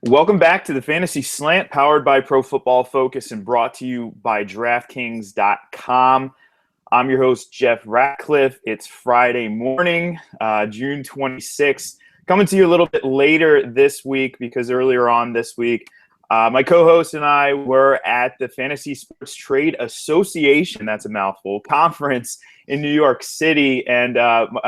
Welcome back to the Fantasy Slant, powered by Pro Football Focus and brought to you by DraftKings.com. I'm your host, Jeff Ratcliffe. It's Friday morning, June 26th. Coming to you a little bit later this week because earlier on this week, my co-host and I were at the Fantasy Sports Trade Association, that's a mouthful, conference in New York City. And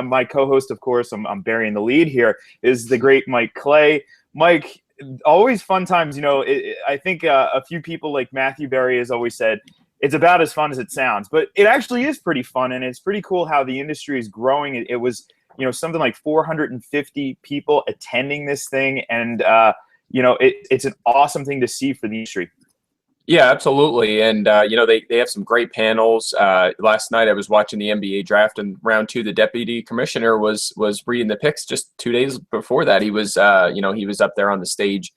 my co-host, of course, I'm burying the lead here, is the great Mike Clay. Mike, always fun times. I think a few people like Matthew Berry has always said it's about as fun as it sounds, but it actually is pretty fun, and it's pretty cool how the industry is growing. It was something like 450 people attending this thing, and it's an awesome thing to see for the industry. Yeah, absolutely. And, they have some great panels. Last night I was watching the NBA draft, and round two, the deputy commissioner was reading the picks. Just 2 days before that, he was up there on the stage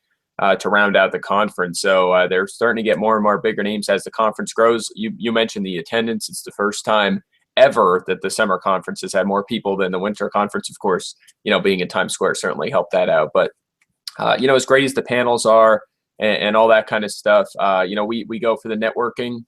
to round out the conference. So they're starting to get more and more bigger names as the conference grows. You mentioned the attendance. It's the first time ever that the summer conference has had more people than the winter conference. Of course, being in Times Square certainly helped that out. But, as great as the panels are, and all that kind of stuff. We go for the networking.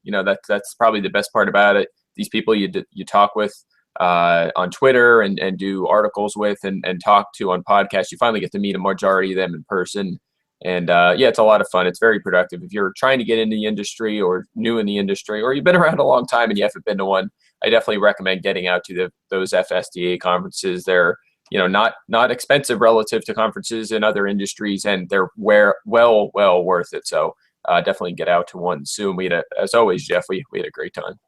That's probably the best part about it. These people you talk with on Twitter and do articles with and talk to on podcasts, you finally get to meet a majority of them in person. And it's a lot of fun. It's very productive. If you're trying to get into the industry or new in the industry, or you've been around a long time and you haven't been to one, I definitely recommend getting out to those FSDA conferences. They're not expensive relative to conferences in other industries, and they're well worth it. So definitely get out to one soon. As always, Jeff, we had a great time.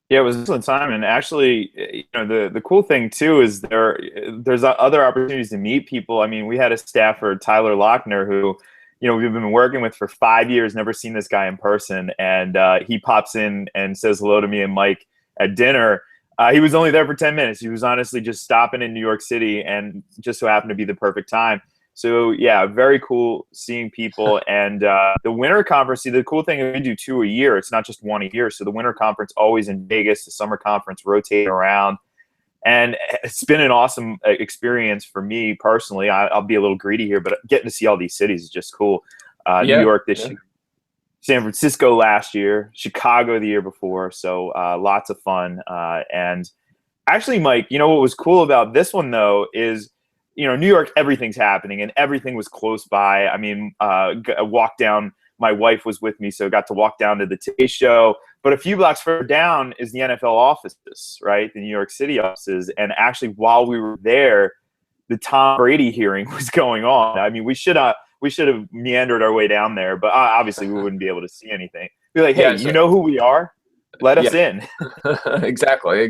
Yeah, it was an excellent time, and actually, the cool thing too is there's other opportunities to meet people. I mean, we had a staffer, Tyler Lochner, who we've been working with for 5 years, never seen this guy in person, and he pops in and says hello to me and Mike at dinner. He was only there for 10 minutes. He was honestly just stopping in New York City, and just so happened to be the perfect time. So, yeah, very cool seeing people. And the winter conference, the cool thing is we do 2 a year. It's not just 1 a year. So the winter conference always in Vegas, the summer conference rotating around. And it's been an awesome experience for me personally. I'll be a little greedy here, but getting to see all these cities is just cool. New York this year. San Francisco last year, Chicago the year before. So lots of fun. And actually, Mike, what was cool about this one, though, is, New York, everything's happening and everything was close by. I mean, walk down, my wife was with me, so got to walk down to the Today Show. But a few blocks further down is the NFL offices, right? The New York City offices. And actually, while we were there, the Tom Brady hearing was going on. I mean, we should have meandered our way down there, but obviously we wouldn't be able to see anything. Be like, hey, you know who we are? Let us in. Exactly.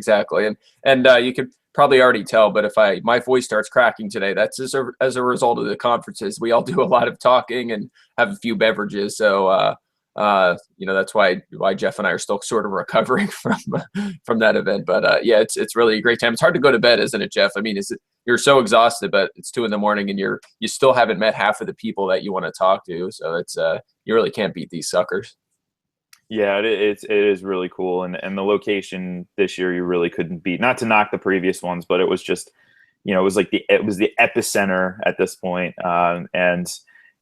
And you could probably already tell, but if my voice starts cracking today, that's as a result of the conferences. We all do a lot of talking and have a few beverages. So, that's why Jeff and I are still sort of recovering from that event. But it's really a great time. It's hard to go to bed, isn't it, Jeff? I mean, you're so exhausted, but it's 2 a.m. and you still haven't met half of the people that you want to talk to. So it's you really can't beat these suckers. Yeah, it is really cool, and the location this year you really couldn't beat. Not to knock the previous ones, but it was just, it was the epicenter at this point. And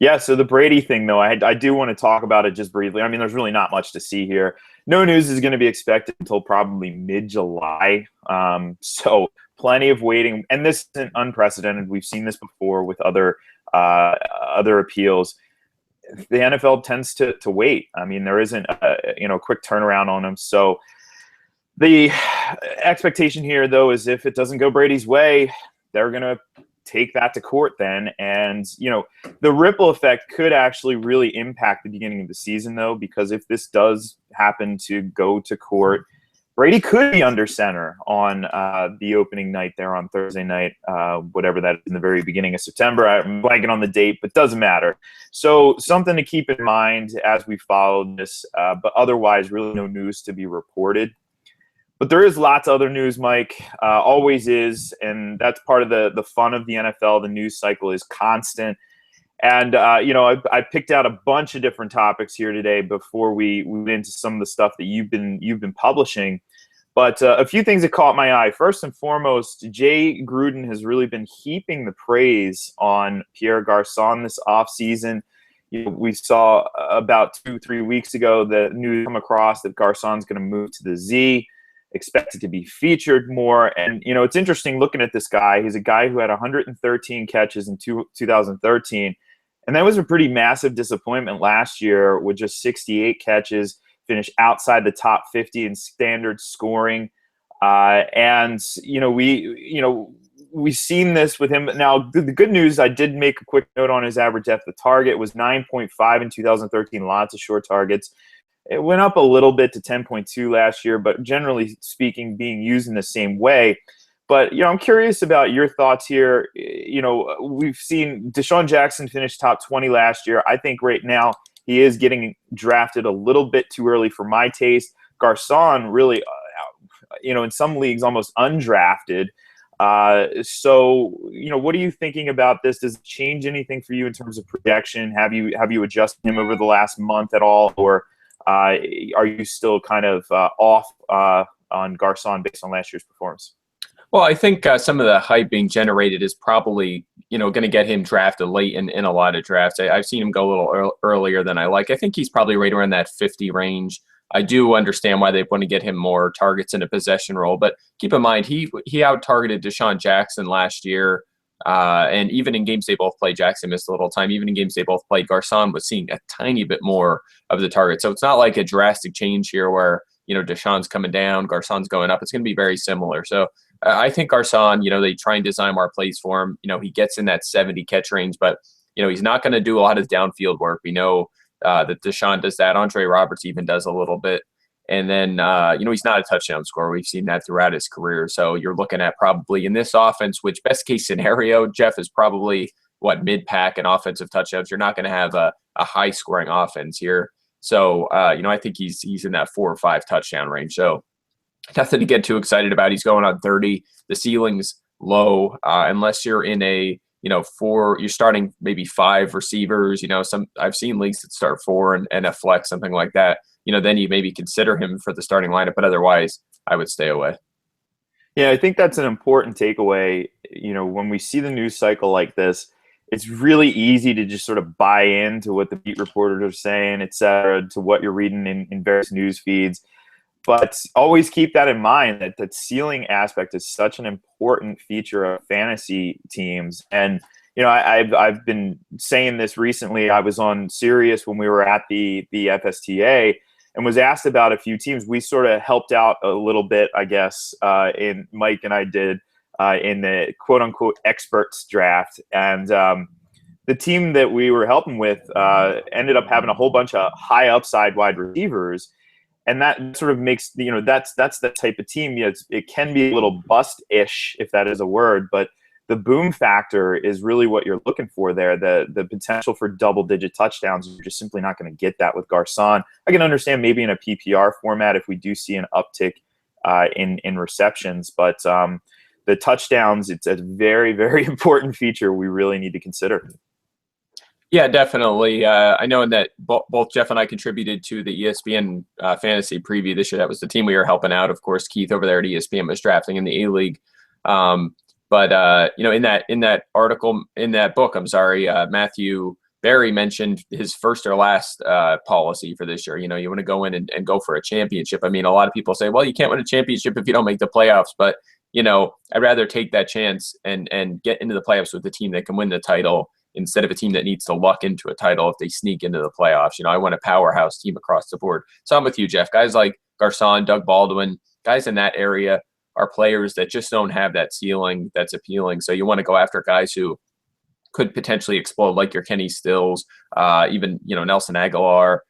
yeah, so the Brady thing, though, I do want to talk about it just briefly. I mean, there's really not much to see here. No news is going to be expected until probably mid-July. So plenty of waiting, and this isn't unprecedented. We've seen this before with other appeals. The NFL tends to wait. I mean, there isn't a quick turnaround on them. So the expectation here, though, is if it doesn't go Brady's way, they're going to take that to court then. And, the ripple effect could actually really impact the beginning of the season, though, because if this does happen to go to court, Brady could be under center on the opening night there on Thursday night, whatever that is, in the very beginning of September. I'm blanking on the date, but doesn't matter. So something to keep in mind as we follow this, but otherwise really no news to be reported. But there is lots of other news, Mike, always is, and that's part of the fun of the NFL. The news cycle is constant. And, I picked out a bunch of different topics here today before we went into some of the stuff that you've been publishing. But a few things that caught my eye. First and foremost, Jay Gruden has really been heaping the praise on Pierre Garçon this offseason. We saw about 2-3 weeks ago the news come across that Garcon's going to move to the Z, expected to be featured more. And, it's interesting looking at this guy. He's a guy who had 113 catches in 2013. And that was a pretty massive disappointment last year with just 68 catches, finished outside the top 50 in standard scoring. We've seen this with him. Now, the good news, I did make a quick note on his average depth of target. It was 9.5 in 2013, lots of short targets. It went up a little bit to 10.2 last year, but generally speaking, being used in the same way. But, I'm curious about your thoughts here. We've seen Deshaun Jackson finish top 20 last year. I think right now he is getting drafted a little bit too early for my taste. Garcon really, in some leagues almost undrafted. What are you thinking about this? Does it change anything for you in terms of projection? Have you adjusted him over the last month at all, or are you still kind of off on Garcon based on last year's performance? Well, I think some of the hype being generated is probably, going to get him drafted late in a lot of drafts. I've seen him go a little earlier than I like. I think he's probably right around that 50 range. I do understand why they want to get him more targets in a possession role, but keep in mind he out-targeted Deshaun Jackson last year, and even in games they both played, Jackson missed a little time. Even in games they both played, Garcon was seeing a tiny bit more of the target. So it's not like a drastic change here where Deshaun's coming down, Garcon's going up. It's going to be very similar. So I think Garcon, they try and design more plays for him. He gets in that 70 catch range, but he's not going to do a lot of downfield work. We know that Deshaun does that. Andre Roberts even does a little bit. And then, he's not a touchdown scorer. We've seen that throughout his career. So you're looking at probably in this offense, which best case scenario, Jeff, is probably mid-pack and offensive touchdowns. You're not going to have a high scoring offense here. So, I think he's in that 4 or 5 touchdown range. So nothing to get too excited about. He's going on 30. The ceiling's low, unless you're in a, you're starting maybe 5 receivers. I've seen leagues that start 4 and a flex, something like that. Then you maybe consider him for the starting lineup, but otherwise I would stay away. Yeah, I think that's an important takeaway. When we see the news cycle like this, it's really easy to just sort of buy into what the beat reporters are saying, et cetera, to what you're reading in various news feeds. But always keep that in mind, that ceiling aspect is such an important feature of fantasy teams. And, I've been saying this recently. I was on Sirius when we were at the FSTA and was asked about a few teams. We sort of helped out a little bit, I guess, in Mike and I did in the quote unquote experts draft. And the team that we were helping with ended up having a whole bunch of high upside wide receivers. And that sort of makes, that's the type of team. It can be a little bust-ish, if that is a word, but the boom factor is really what you're looking for there. The potential for double-digit touchdowns, you're just simply not going to get that with Garcon. I can understand maybe in a PPR format if we do see an uptick in receptions, but the touchdowns, it's a very, very important feature we really need to consider. Yeah, definitely. I know that both Jeff and I contributed to the ESPN fantasy preview this year. That was the team we were helping out. Of course, Keith over there at ESPN was drafting in the A-League. But in that article, in that book, Matthew Berry mentioned his first or last policy for this year. You want to go in and go for a championship. I mean, a lot of people say, well, you can't win a championship if you don't make the playoffs. But, I'd rather take that chance and get into the playoffs with the team that can win the title instead of a team that needs to luck into a title if they sneak into the playoffs. I want a powerhouse team across the board. So I'm with you, Jeff. Guys like Garcon, Doug Baldwin, guys in that area are players that just don't have that ceiling that's appealing. So you want to go after guys who could potentially explode, like your Kenny Stills, even Nelson Aguilar,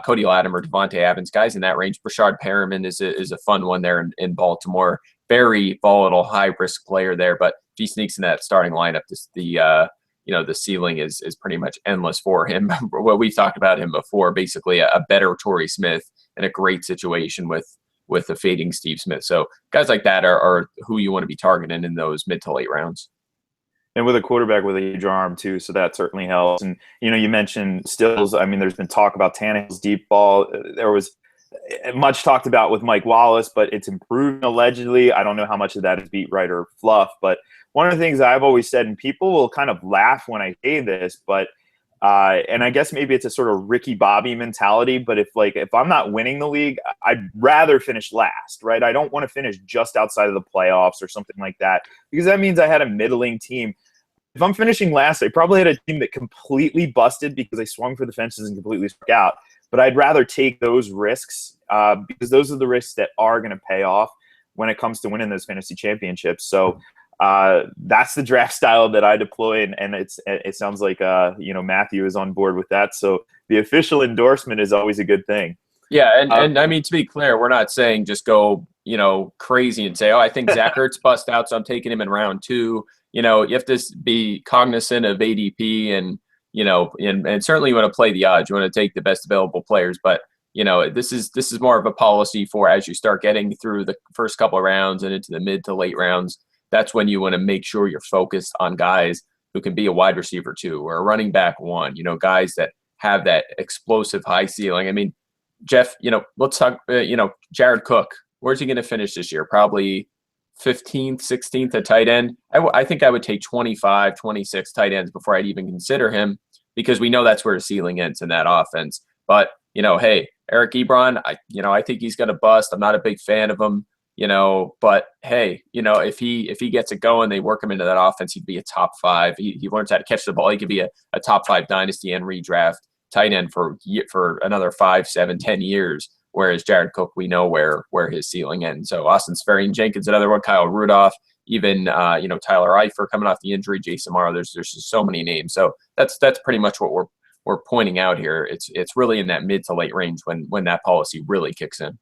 Cody Latimer, Devontae Evans, guys in that range. Brashard Perriman is a fun one there in Baltimore. Very volatile, high risk player there, but if he sneaks in that starting lineup, the ceiling is pretty much endless for him. What we've talked about him before, basically a better Torrey Smith in a great situation with the fading Steve Smith. So guys like that are who you want to be targeting in those mid to late rounds. And with a quarterback with a huge arm too, so that certainly helps. And you mentioned Stills. I mean, there's been talk about Tannehill's deep ball. There was much talked about with Mike Wallace, but it's improving allegedly. I don't know how much of that is beat writer fluff, but one of the things I've always said, and people will kind of laugh when I say this, but and I guess maybe it's a sort of Ricky Bobby mentality, but if I'm not winning the league, I'd rather finish last, right? I don't want to finish just outside of the playoffs or something like that, because that means I had a middling team. If I'm finishing last, I probably had a team that completely busted because I swung for the fences and completely struck out. But I'd rather take those risks because those are the risks that are going to pay off when it comes to winning those fantasy championships. So that's the draft style that I deploy, and it sounds like Matthew is on board with that. So the official endorsement is always a good thing. Yeah, and I mean, to be clear, we're not saying just go, crazy and say, oh, I think Zach Ertz bust out, so I'm taking him in round 2. You have to be cognizant of ADP and, and certainly you want to play the odds. You want to take the best available players, but this is more of a policy for as you start getting through the first couple of rounds and into the mid to late rounds. That's when you want to make sure you're focused on guys who can be a wide receiver 2 or a running back 1. Guys that have that explosive high ceiling. I mean, Jeff, let's talk. Jared Cook. Where's he going to finish this year? Probably 15th, 16th at tight end. I think I would take 25, 26 tight ends before I'd even consider him, because we know that's where the ceiling ends in that offense. But, hey, Eric Ebron, I think he's going to bust. I'm not a big fan of him, but hey, if he gets it going, they work him into that offense, he'd be a top 5. He learns how to catch the ball. He could be a top 5 dynasty and redraft tight end for another 5, 7, 10 years. Whereas Jared Cook, we know where his ceiling ends. So Austin Sperry-Jenkins, another one, Kyle Rudolph, even Tyler Eifert coming off the injury, Jason Morrow. There's just so many names. So that's pretty much what we're pointing out here. It's really in that mid to late range when that policy really kicks in.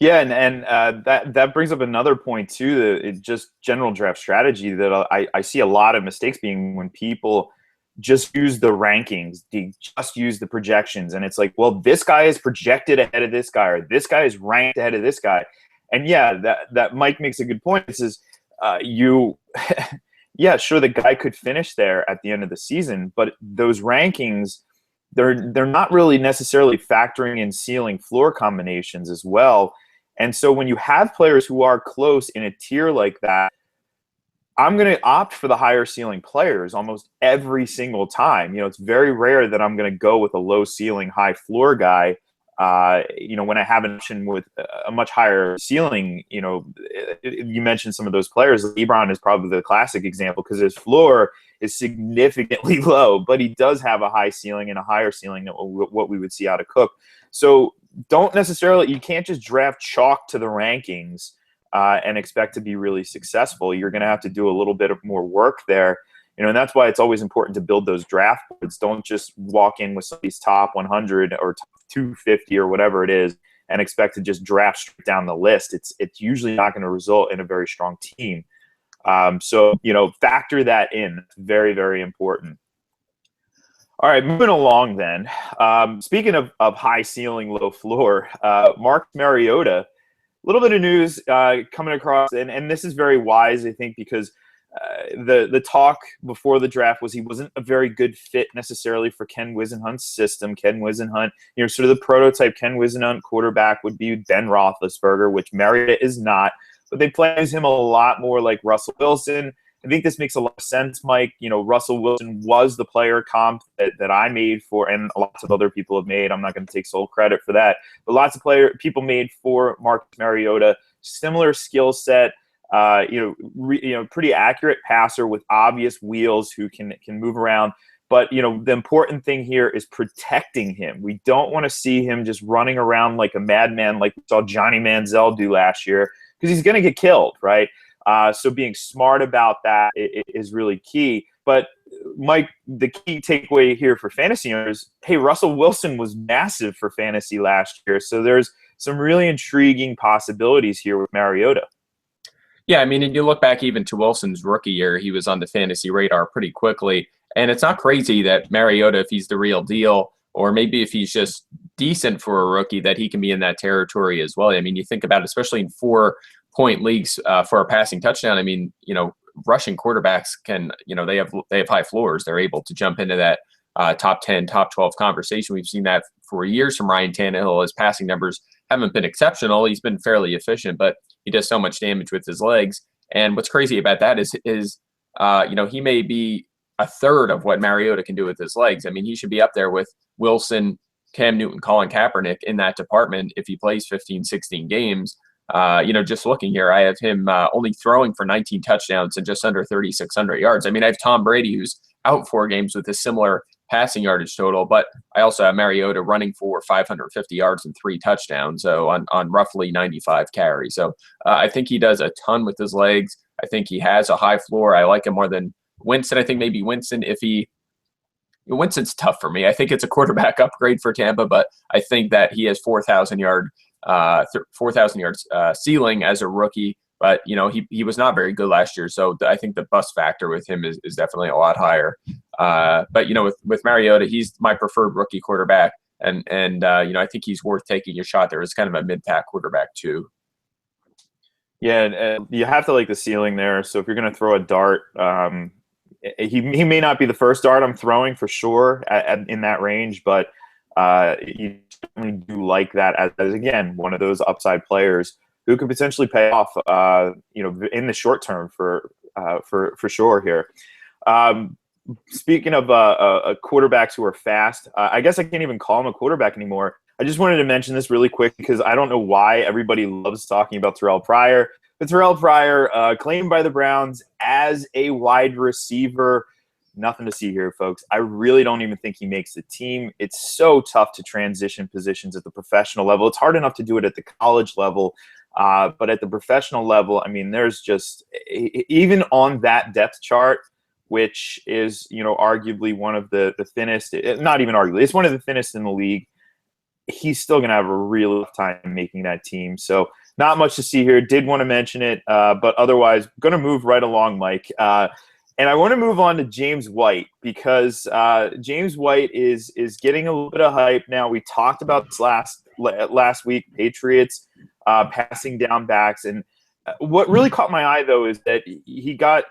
Yeah, and that brings up another point too. That just general draft strategy that I see a lot of mistakes being when people just use the rankings, they just use the projections, and it's like, well, this guy is projected ahead of this guy, or this guy is ranked ahead of this guy. And yeah, that Mike makes a good point. This is yeah, sure, the guy could finish there at the end of the season, but those rankings, they're not really necessarily factoring in ceiling floor combinations as well. And so when you have players who are close in a tier like that, I'm going to opt for the higher ceiling players almost every single time. It's very rare that I'm going to go with a low ceiling, high floor guy. When I have an option with a much higher ceiling, you mentioned some of those players. LeBron is probably the classic example because his floor is significantly low, but he does have a high ceiling and a higher ceiling than what we would see out of Cook. So you can't just draft chalk to the rankings and expect to be really successful. You're going to have to do a little bit of more work there. And that's why it's always important to build those draft boards. Don't just walk in with somebody's top 100 or top 250 or whatever it is and expect to just draft straight down the list. It's usually not going to result in a very strong team. So factor that in. It's very, very important. All right, moving along then. Speaking of high ceiling, low floor, Mark Mariota, a little bit of news coming across, and this is very wise, I think, because the talk before the draft was he wasn't a very good fit necessarily for Ken Whisenhunt's system. Ken Whisenhunt, sort of the prototype Ken Whisenhunt quarterback would be Ben Roethlisberger, which Mariota is not, but they play him a lot more like Russell Wilson. I think this makes a lot of sense, Mike. Russell Wilson was the player comp that I made for, and lots of other people have made. I'm not going to take sole credit for that, but lots of people made for Marcus Mariota. Similar skill set, pretty accurate passer with obvious wheels who can move around. But the important thing here is protecting him. We don't want to see him just running around like a madman, like we saw Johnny Manziel do last year, because he's going to get killed, right? So being smart about that is really key. But Mike, the key takeaway here for fantasy owners, hey, Russell Wilson was massive for fantasy last year. So there's some really intriguing possibilities here with Mariota. Yeah, I mean, and you look back even to Wilson's rookie year, he was on the fantasy radar pretty quickly. And it's not crazy that Mariota, if he's the real deal, or maybe if he's just decent for a rookie, that he can be in that territory as well. I mean, you think about it, especially in 4-point leagues for a passing touchdown. I mean, rushing quarterbacks can, they have high floors. They're able to jump into that top 10, top 12 conversation. We've seen that for years from Ryan Tannehill. His passing numbers haven't been exceptional. He's been fairly efficient, but he does so much damage with his legs. And what's crazy about that is he may be a third of what Mariota can do with his legs. I mean, he should be up there with Wilson, Cam Newton, Colin Kaepernick in that department if he plays 15, 16 games. Just looking here, I have him only throwing for 19 touchdowns and just under 3,600 yards. I mean, I have Tom Brady, who's out 4 games with a similar passing yardage total, but I also have Mariota running for 550 yards and 3 touchdowns, so on roughly 95 carries. So I think he does a ton with his legs. I think he has a high floor. I like him more than Winston. I think maybe Winston's tough for me. I think it's a quarterback upgrade for Tampa, but I think that he has 4,000 yards ceiling as a rookie. But he was not very good last year, so I think the bust factor with him is definitely a lot higher. But with Mariota, he's my preferred rookie quarterback, and I think he's worth taking a shot there as kind of a mid-pack quarterback too. Yeah, and you have to like the ceiling there. So if you're going to throw a dart, he may not be the first dart I'm throwing for sure in that range, but you certainly do like that as again one of those upside players who could potentially pay off, in the short term for sure here. Speaking of quarterbacks who are fast, I guess I can't even call him a quarterback anymore. I just wanted to mention this really quick because I don't know why everybody loves talking about Terrell Pryor. But Terrell Pryor, claimed by the Browns as a wide receiver. Nothing to see here, folks. I really don't even think he makes the team. It's so tough to transition positions at the professional level. It's hard enough to do it at the college level. But at the professional level, I mean, there's just – even on that depth chart, which is, arguably one of the thinnest – not even arguably. It's one of the thinnest in the league. He's still going to have a real tough time making that team. So not much to see here. Did want to mention it, but otherwise going to move right along, Mike. And I want to move on to James White because James White is getting a little bit of hype now. We talked about this last week, Patriots passing down backs. And what really caught my eye, though, is that he got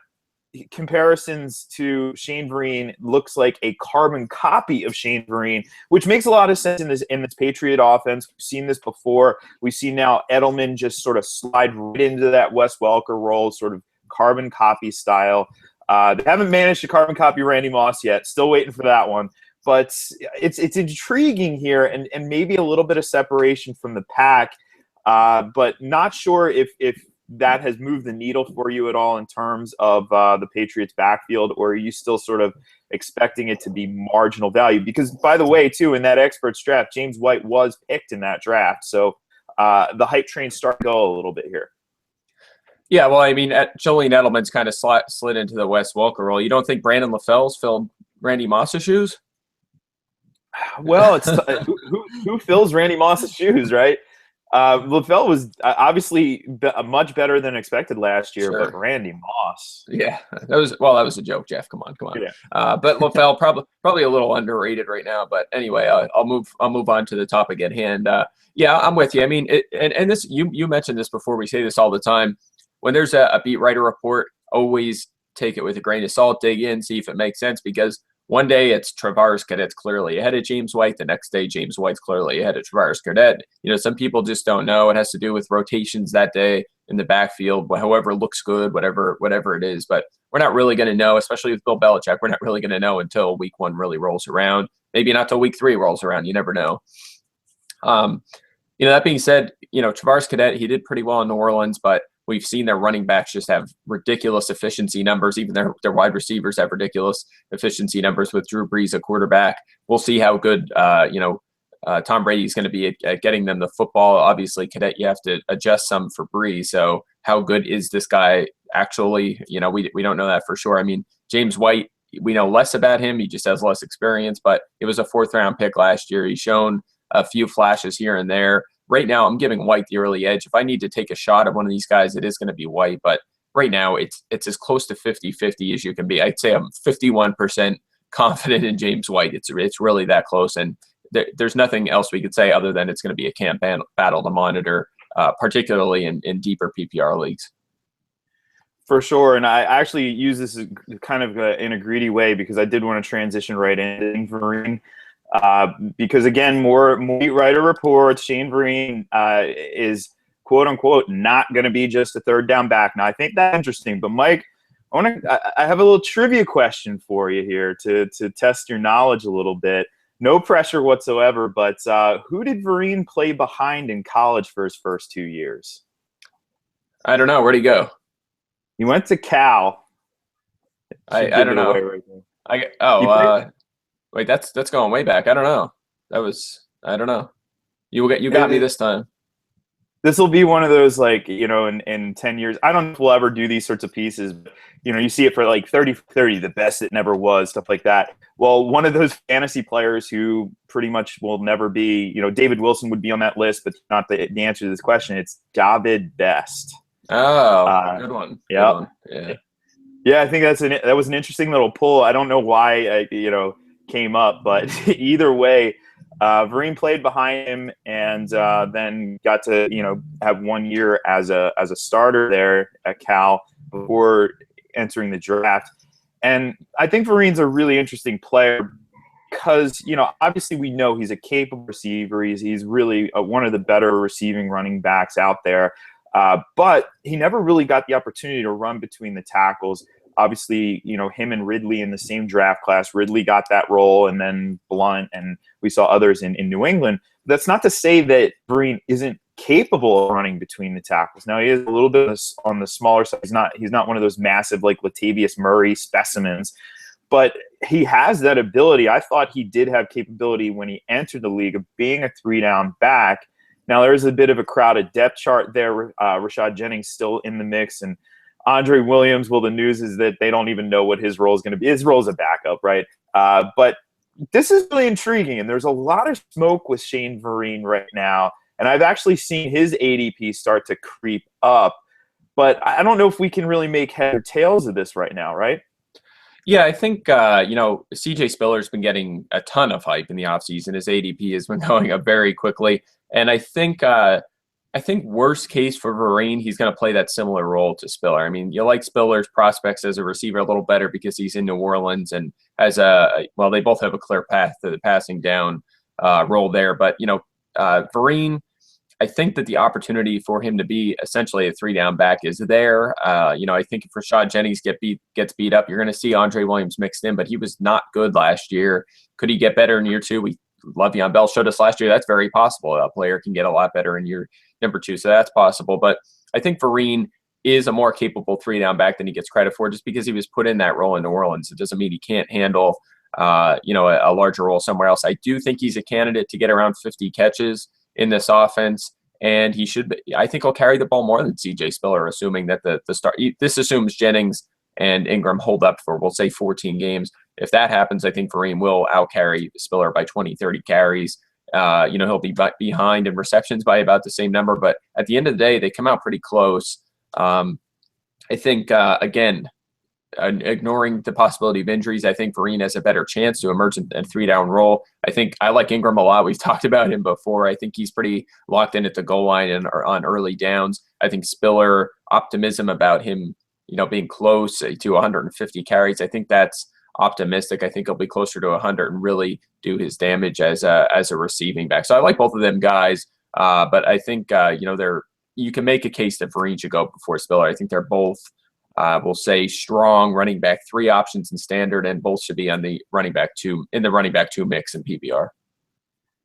comparisons to Shane Vereen, looks like a carbon copy of Shane Vereen, which makes a lot of sense in this Patriot offense. We've seen this before. We see now Edelman just sort of slide right into that Wes Welker role, sort of carbon copy style. They haven't managed to carbon copy Randy Moss yet. Still waiting for that one. But it's intriguing here and maybe a little bit of separation from the pack, but not sure if that has moved the needle for you at all in terms of the Patriots backfield, or are you still sort of expecting it to be marginal value? Because, by the way, too, in that experts draft, James White was picked in that draft. So the hype train starting to go a little bit here. Yeah, well, I mean, Julian Edelman's kind of slid into the Wes Welker role. You don't think Brandon LaFell's filled Randy Moss's shoes? Well, it's who fills Randy Moss's shoes, right? LaFell was obviously much better than expected last year, Sure. But Randy Moss. Yeah, that was a joke, Jeff. Come on. Yeah. But LaFell probably a little underrated right now. But anyway, I'll move on to the topic at hand. Yeah, I'm with you. I mean, and this you mentioned this before. We say this all the time. When there's a beat writer report, always take it with a grain of salt, dig in, see if it makes sense, because one day it's Travaris Cadet's clearly ahead of James White. The next day, James White's clearly ahead of Travaris Cadet. Some people just don't know. It has to do with rotations that day in the backfield, however it looks good, whatever it is. But we're not really going to know, especially with Bill Belichick. We're not really going to know until week 1 really rolls around. Maybe not till week 3 rolls around. You never know. That being said, Travaris Cadet, he did pretty well in New Orleans, but we've seen their running backs just have ridiculous efficiency numbers. Even their wide receivers have ridiculous efficiency numbers with Drew Brees, a quarterback. We'll see how good, Tom Brady is going to be at getting them the football. Obviously, Cadet, you have to adjust some for Brees. So how good is this guy actually? We don't know that for sure. I mean, James White, we know less about him. He just has less experience, but it was a 4th-round pick last year. He's shown a few flashes here and there. Right now, I'm giving White the early edge. If I need to take a shot at one of these guys, it is going to be White. But right now, it's as close to 50-50 as you can be. I'd say I'm 51% confident in James White. It's really that close. And there's nothing else we could say other than it's going to be a camp battle to monitor, particularly in deeper PPR leagues. For sure, and I actually use this as kind of in a greedy way because I did want to transition right into Vereen. Because again, more beat writer reports, Shane Vereen is quote unquote not going to be just a third down back. Now I think that's interesting, but Mike, I have a little trivia question for you here to test your knowledge a little bit. No pressure whatsoever, but who did Vereen play behind in college for his first 2 years? I don't know. Where'd he go? He went to Cal. Should I give don't it away know. right there. Oh, He played. wait, that's going way back. I don't know. I don't know. You got me this time. This will be one of those, like, in 10 years, I don't know if we'll ever do these sorts of pieces, but, you see it for like 30, the best it never was, stuff like that. Well, one of those fantasy players who pretty much will never be, David Wilson would be on that list, but not the answer to this question. It's David Best. Oh, good one. Yeah. Good one. Yeah. Yeah, I think that was an interesting little pull. I don't know why came up, but either way, Vereen played behind him and then got to have 1 year as a starter there at Cal before entering the draft. And I think Vereen's a really interesting player because obviously we know he's a capable receiver. He's really one of the better receiving running backs out there. But he never really got the opportunity to run between the tackles. Obviously, him and Ridley in the same draft class. Ridley got that role, and then Blunt, and we saw others in New England. That's not to say that Vereen isn't capable of running between the tackles. Now, he is a little bit on the smaller side. He's not one of those massive, like, Latavius Murray specimens, but he has that ability. I thought he did have capability when he entered the league of being a 3-down back. Now, there's a bit of a crowded depth chart there. Rashad Jennings still in the mix, and Andre Williams, well, the news is that they don't even know what his role is going to be. His role is a backup, right? But this is really intriguing, and there's a lot of smoke with Shane Vereen right now, and I've actually seen his ADP start to creep up, but I don't know if we can really make head or tails of this right now, right? Yeah, I think, CJ Spiller's been getting a ton of hype in the offseason. His ADP has been going up very quickly. And I think worst case for Vereen, he's going to play that similar role to Spiller. I mean, you like Spiller's prospects as a receiver a little better because he's in New Orleans and has they both have a clear path to the passing down role there. But, Vereen, I think that the opportunity for him to be essentially a 3-down back is there. I think if Rashad Jennings gets beat up, you're going to see Andre Williams mixed in, but he was not good last year. Could he get better in year two? Le'Veon Bell showed us last year that's very possible. A player can get a lot better in year number two, so that's possible. But I think Vereen is a more capable 3-down back than he gets credit for just because he was put in that role in New Orleans. It doesn't mean he can't handle a larger role somewhere else. I do think he's a candidate to get around 50 catches in this offense, and he should be. I think he'll carry the ball more than CJ Spiller, assuming that the start. This assumes Jennings and Ingram hold up for, we'll say, 14 games. If that happens, I think Vereen will outcarry Spiller by 20, 30 carries. He'll be behind in receptions by about the same number, but at the end of the day, they come out pretty close. I think, again, ignoring the possibility of injuries, I think Vereen has a better chance to emerge in a 3-down role. I think I like Ingram a lot. We've talked about him before. I think he's pretty locked in at the goal line and on early downs. I think Spiller, optimism about him, being close to 150 carries, I think that's optimistic. I think he'll be closer to 100 and really do his damage as a receiving back. So I like both of them guys, but I think you can make a case that Vereen should go before Spiller. I think they're both, we'll say, strong running back 3 options in standard, and both should be on the running back 2 mix in PPR.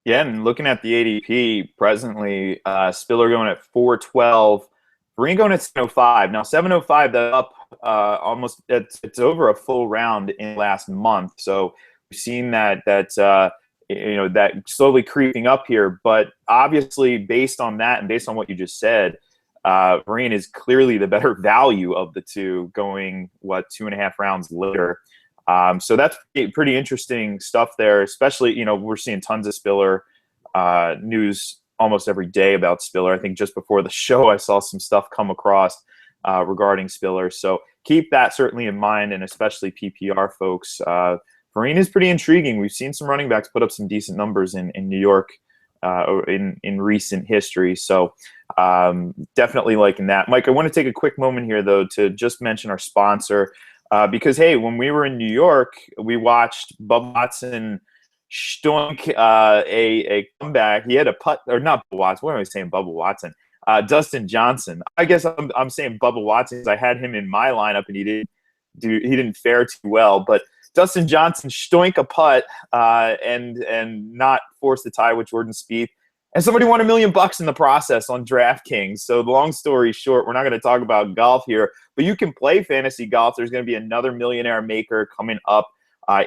Yeah, and looking at the ADP presently, Spiller going at 412, Vereen going at 705. Now 705, that's up almost. It's over a full round in last month. So we've seen that slowly creeping up here. But obviously, based on that and based on what you just said, Vereen is clearly the better value of the two, going 2.5 rounds later. So that's pretty interesting stuff there. Especially, we're seeing tons of Spiller news almost every day about Spiller. I think just before the show, I saw some stuff come across regarding Spiller. So keep that certainly in mind, and especially PPR folks. Vereen is pretty intriguing. We've seen some running backs put up some decent numbers in New York in recent history. So definitely liking that. Mike, I want to take a quick moment here, though, to just mention our sponsor. Because, hey, when we were in New York, we watched Bubba Watson stoink a comeback. He had a putt, or not Bubba Watson. What am I saying? Bubba Watson. Dustin Johnson. I guess I'm saying Bubba Watson because I had him in my lineup and he didn't fare too well. But Dustin Johnson stoink a putt and not force the tie with Jordan Spieth. And somebody won $1 million in the process on DraftKings. So the long story short, we're not going to talk about golf here, but you can play fantasy golf. There's going to be another millionaire maker coming up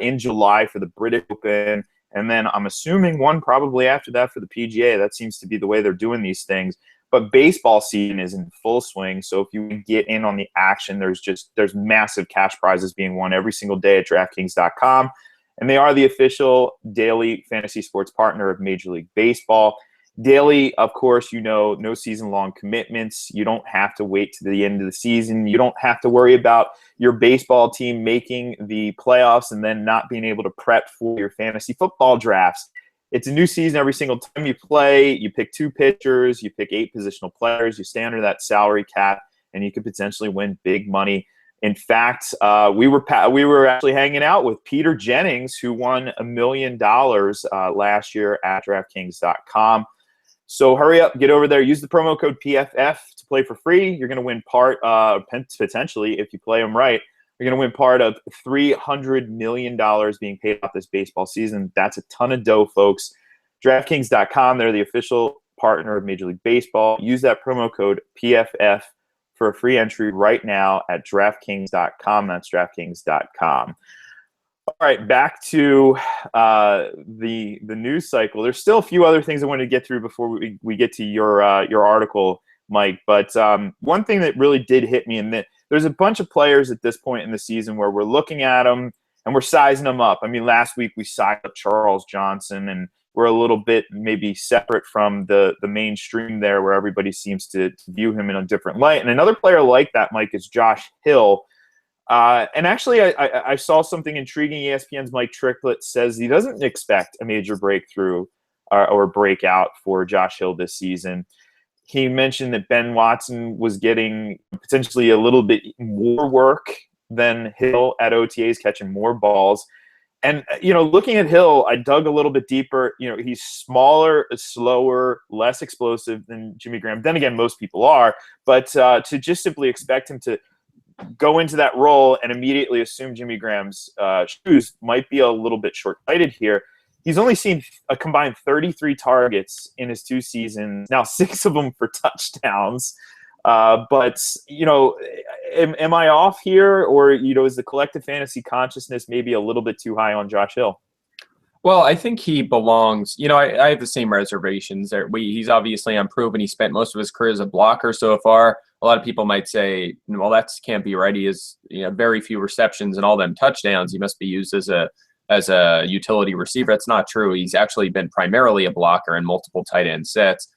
in July for the British Open. And then I'm assuming one probably after that for the PGA. That seems to be the way they're doing these things. But baseball season is in full swing. So if you get in on the action, there's massive cash prizes being won every single day at DraftKings.com. And they are the official daily fantasy sports partner of Major League Baseball. Daily, of course, no season-long commitments. You don't have to wait to the end of the season. You don't have to worry about your baseball team making the playoffs and then not being able to prep for your fantasy football drafts. It's a new season every single time you play. You pick 2 pitchers, you pick 8 positional players, you stay under that salary cap, and you could potentially win big money. In fact, we were actually hanging out with Peter Jennings, who won $1 million last year at DraftKings.com. So hurry up, get over there, use the promo code PFF to play for free. You're going to win potentially, if you play them right, you're going to win part of $300 million being paid off this baseball season. That's a ton of dough, folks. DraftKings.com, they're the official partner of Major League Baseball. Use that promo code PFF for a free entry right now at DraftKings.com. That's DraftKings.com. All right, back to the news cycle. There's still a few other things I wanted to get through before we get to your article, Mike. But one thing that really did hit me, and that there's a bunch of players at this point in the season where we're looking at them and we're sizing them up. I mean, last week we sized up Charles Johnson, and we're a little bit maybe separate from the mainstream there, where everybody seems to view him in a different light. And another player like that, Mike, is Josh Hill. And actually, I saw something intriguing. ESPN's Mike Triplett says he doesn't expect a major breakthrough or breakout for Josh Hill this season. He mentioned that Ben Watson was getting potentially a little bit more work than Hill at OTAs, catching more balls. And, looking at Hill, I dug a little bit deeper. He's smaller, slower, less explosive than Jimmy Graham. Then again, most people are. But to just simply expect him to go into that role and immediately assume Jimmy Graham's shoes might be a little bit short-sighted here. He's only seen a combined 33 targets in his 2 seasons, now 6 of them for touchdowns. But am I off here, or, is the collective fantasy consciousness maybe a little bit too high on Josh Hill? Well, I think he belongs. I have the same reservations there. He's obviously unproven. He spent most of his career as a blocker so far. A lot of people might say, well, that can't be right. He has very few receptions and all them touchdowns. He must be used as a utility receiver. That's not true. He's actually been primarily a blocker in multiple tight end sets.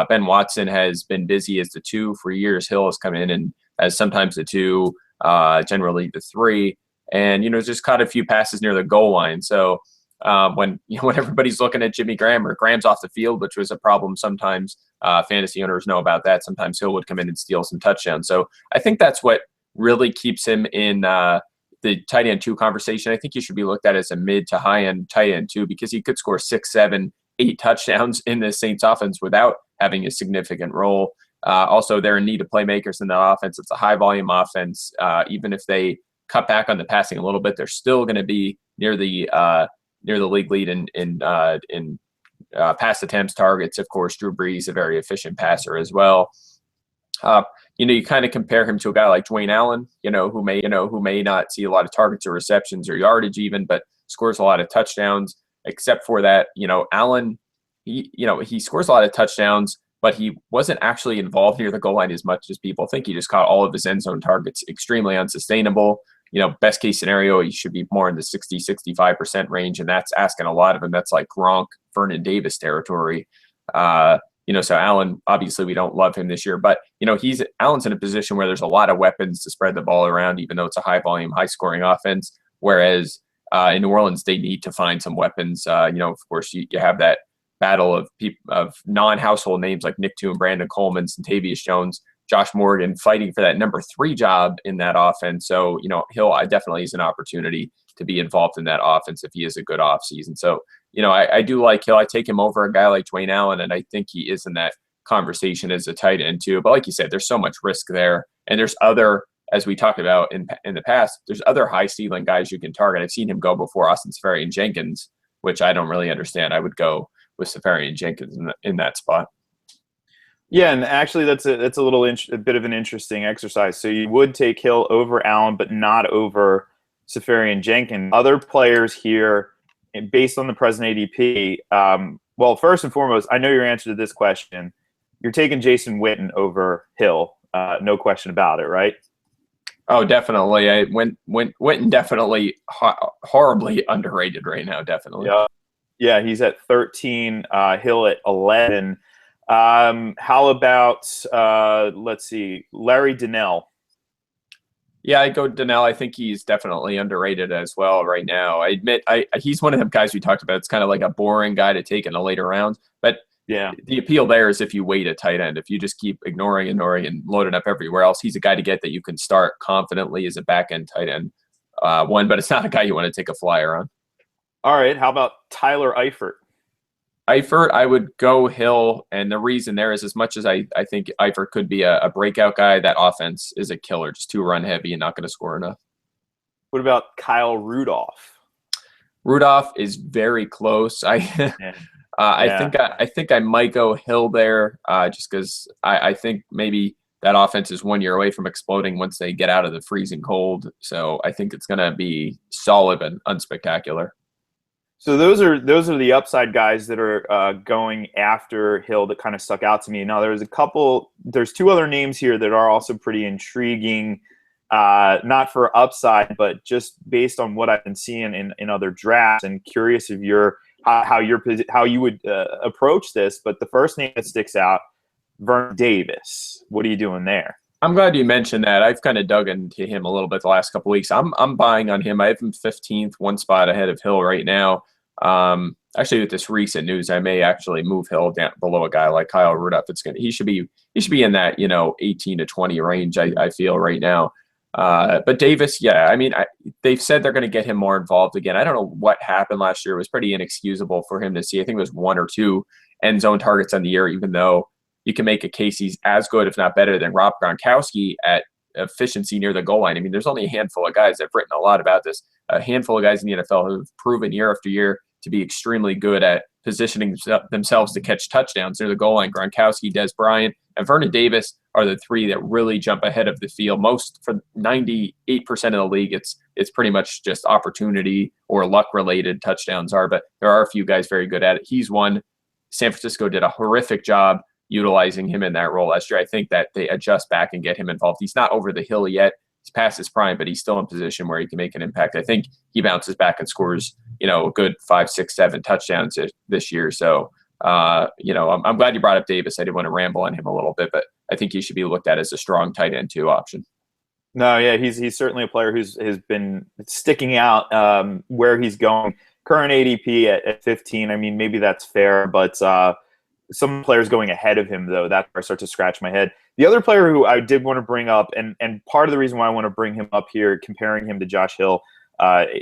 Ben Watson has been busy as the 2 for years. Hill has come in and as sometimes the 2, generally the 3, and just caught a few passes near the goal line. So when everybody's looking at Jimmy Graham, or Graham's off the field, which was a problem sometimes, fantasy owners know about that. Sometimes Hill would come in and steal some touchdowns. So I think that's what really keeps him in the tight end 2 conversation. I think he should be looked at as a mid to high end tight end 2, because he could score 6, 7, 8 touchdowns in the Saints offense without having a significant role. Also, they're in need of playmakers in that offense. It's a high volume offense. Even if they cut back on the passing a little bit, they're still going to be near the league lead in pass attempts, targets. Of course, Drew Brees, a very efficient passer as well. You kind of compare him to a guy like Dwayne Allen, who may not see a lot of targets or receptions or yardage even, but scores a lot of touchdowns. Except for that, Allen, he scores a lot of touchdowns, but he wasn't actually involved near the goal line as much as people think. He just caught all of his end zone targets. Extremely unsustainable. Best case scenario, he should be more in the 60-65% range, and that's asking a lot of him. That's like Gronk, Vernon Davis territory. So Allen, obviously we don't love him this year, but Allen's in a position where there's a lot of weapons to spread the ball around, even though it's a high volume, high scoring offense. Whereas in New Orleans, they need to find some weapons. Of course, you have that battle of non-household names like Nick Toon, Brandon Coleman, Tavius Jones, Josh Morgan fighting for that number 3 job in that offense. So, Hill definitely is an opportunity to be involved in that offense if he is a good offseason. So, I do like Hill. I take him over a guy like Dwayne Allen, and I think he is in that conversation as a tight end too. But like you said, there's so much risk there. And there's other, as we talked about in the past, there's other high ceiling guys you can target. I've seen him go before Austin Seferian-Jenkins, which I don't really understand. I would go with Seferian-Jenkins in that spot. Yeah, and actually that's a bit of an interesting exercise. So you would take Hill over Allen, but not over Seferian-Jenkins. Other players here, based on the present ADP, well, first and foremost, I know your answer to this question. You're taking Jason Witten over Hill, no question about it, right? Oh, definitely. Witten definitely horribly underrated right now, definitely. Yeah, he's at 13, Hill at 11. How about, let's see, Larry Donnell? Yeah, I go Donnell. I think he's definitely underrated as well right now. I admit he's one of them guys we talked about. It's kind of like a boring guy to take in a later round. But yeah, the appeal there is if you wait a tight end. If you just keep ignoring and loading up everywhere else, he's a guy to get that you can start confidently as a back-end tight end one, but it's not a guy you want to take a flyer on. All right, how about Tyler Eifert? Eifert, I would go Hill, and the reason there is as much as I think Eifert could be a breakout guy, that offense is a killer, just too run heavy and not going to score enough. What about Kyle Rudolph? Rudolph is very close. I think I might go Hill there, just because I think maybe that offense is 1 year away from exploding once they get out of the freezing cold. So I think it's going to be solid and unspectacular. So those are the upside guys that are going after Hill that kind of stuck out to me. Now there's 2 other names here that are also pretty intriguing, not for upside, but just based on what I've been seeing in other drafts, and curious of how you would approach this. But the first name that sticks out, Vernon Davis. What are you doing there? I'm glad you mentioned that. I've kind of dug into him a little bit the last couple of weeks. I'm buying on him. I have him 15th, one spot ahead of Hill right now. Actually, with this recent news, I may actually move Hill down below a guy like Kyle Rudolph. He should be in that 18 to 20 range. I feel right now. But Davis, yeah, I mean, they've said they're going to get him more involved again. I don't know what happened last year. It was pretty inexcusable for him to see. I think it was 1 or 2 end zone targets on the year, even though you can make a case he's as good, if not better, than Rob Gronkowski at efficiency near the goal line. I mean, there's only a handful of guys that have written a lot about this, a handful of guys in the NFL who have proven year after year to be extremely good at positioning themselves to catch touchdowns near the goal line. Gronkowski, Des Bryant, and Vernon Davis are the 3 that really jump ahead of the field. Most, for 98% of the league, it's pretty much just opportunity or luck-related touchdowns are, but there are a few guys very good at it. He's one. San Francisco did a horrific job utilizing him in that role last year. I think that they adjust back and get him involved. He's not over the hill yet. He's past his prime, but he's still in position where he can make an impact. I think he bounces back and scores, a good 5, 6, 7 touchdowns this year. So, I'm glad you brought up Davis. I didn't want to ramble on him a little bit, but I think he should be looked at as a strong tight end 2 option. No, yeah, he's certainly a player has been sticking out where he's going. Current ADP at 15. I mean, maybe that's fair, but some players going ahead of him, though, that's where I start to scratch my head. The other player who I did want to bring up, and part of the reason why I want to bring him up here, comparing him to Josh Hill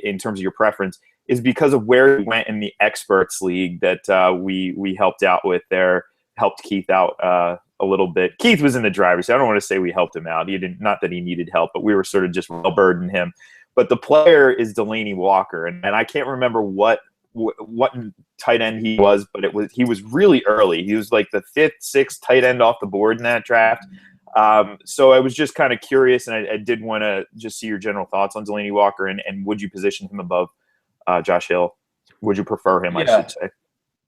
in terms of your preference, is because of where he went in the Experts League that we helped out with there, helped Keith out a little bit. Keith was in the driver's seat. I don't want to say we helped him out. He didn't, not that he needed help, but we were sort of just well-burdened him. But the player is Delanie Walker, and I can't remember what tight end he was, but he was really early. He was like the 5th, 6th tight end off the board in that draft. So I was just kind of curious, and I did want to just see your general thoughts on Delanie Walker, and would you position him above Josh Hill? Would you prefer him, I should say?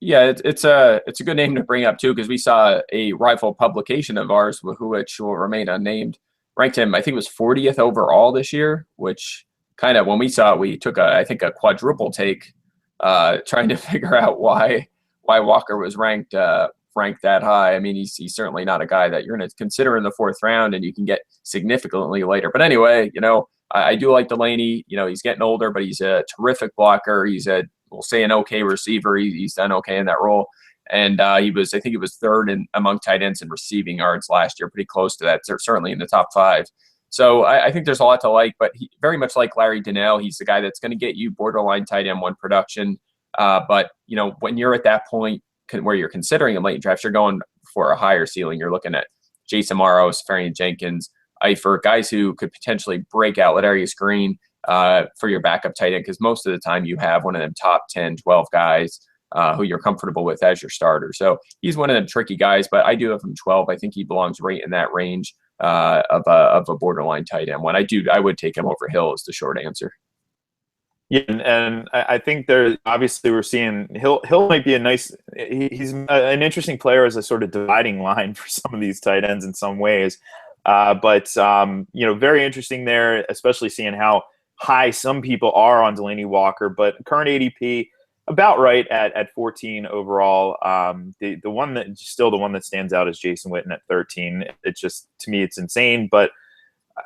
Yeah, it's a good name to bring up too, because we saw a rival publication of ours, which will remain unnamed, ranked him, I think it was 40th overall this year, which kind of, when we saw it, we took a quadruple take trying to figure out why Walker was ranked that high. I mean, he's certainly not a guy that you're going to consider in the 4th round, and you can get significantly later. But anyway, I do like Delanie. He's getting older, but he's a terrific blocker. We'll say an okay receiver. He's done okay in that role. And I think he was third among tight ends in receiving yards last year, pretty close to that, certainly in the top 5. So I think there's a lot to like, but very much like Larry Donnell, he's the guy that's going to get you borderline tight end 1 production. But, when you're at that point where you're considering him late in drafts, you're going for a higher ceiling. You're looking at Jason Morrow, Safarian Jenkins, Eifert, guys who could potentially break out Ladarius Green for your backup tight end, because most of the time you have one of them top 10, 12 guys who you're comfortable with as your starter. So he's one of them tricky guys, but I do have him 12. I think he belongs right in that range of a borderline tight end one. I would take him over Hill is the short answer. Yeah, and I think there obviously we're seeing Hill might be he's an interesting player as a sort of dividing line for some of these tight ends in some ways. But very interesting there, especially seeing how high some people are on Delanie Walker, but current ADP about right at 14 overall. The one that stands out is Jason Witten at 13. It's just, to me, it's insane, but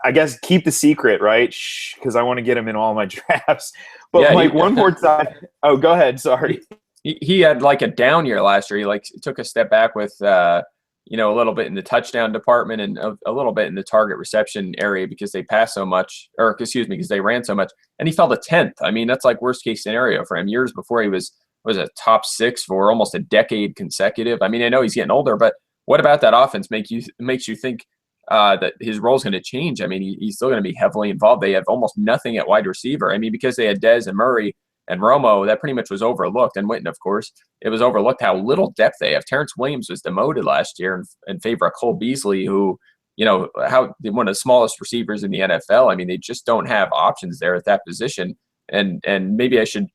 I guess keep the secret, right? Because I want to get him in all my drafts. But yeah, Mike, one more time. Oh, go ahead. Sorry. He had like a down year last year. He took a step back with a little bit in the touchdown department and a little bit in the target reception area because they passed so much, because they ran so much. And he fell to 10th. I mean, that's like worst case scenario for him. Years before he was a top 6 for almost a decade consecutive. I mean, I know he's getting older, but what about that offense makes you think that his role is going to change? I mean, he's still going to be heavily involved. They have almost nothing at wide receiver. I mean, because they had Dez and Murray and Romo, that pretty much was overlooked. And Witten, of course, it was overlooked how little depth they have. Terrence Williams was demoted last year in favor of Cole Beasley, who, one of the smallest receivers in the NFL. I mean, they just don't have options there at that position. And maybe I should,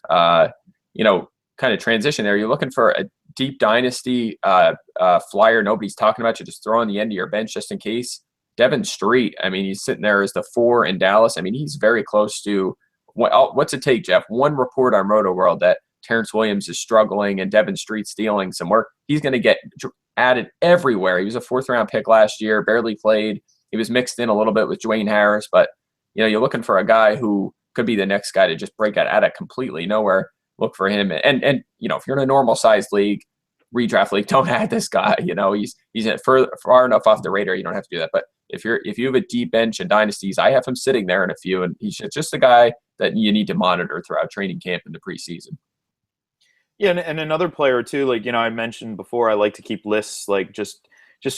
kind of transition there. You're looking for a deep dynasty flyer nobody's talking about. You just throw on the end of your bench just in case. Devin Street, I mean, he's sitting there as the 4 in Dallas. I mean, he's very close to what's it take, Jeff? One report on Roto World that Terrence Williams is struggling and Devin Street stealing some work. He's going to get added everywhere. He was a 4th-round pick last year, barely played. He was mixed in a little bit with Dwayne Harris, but you're looking for a guy who could be the next guy to just break out of completely nowhere. Look for him, and if you're in a normal sized league, redraft league, don't add this guy. He's far enough off the radar. You don't have to do that. But if you have a deep bench in dynasties, I have him sitting there in a few, and he's just a guy that you need to monitor throughout training camp in the preseason. Yeah, and another player too, I mentioned before, I like to keep lists just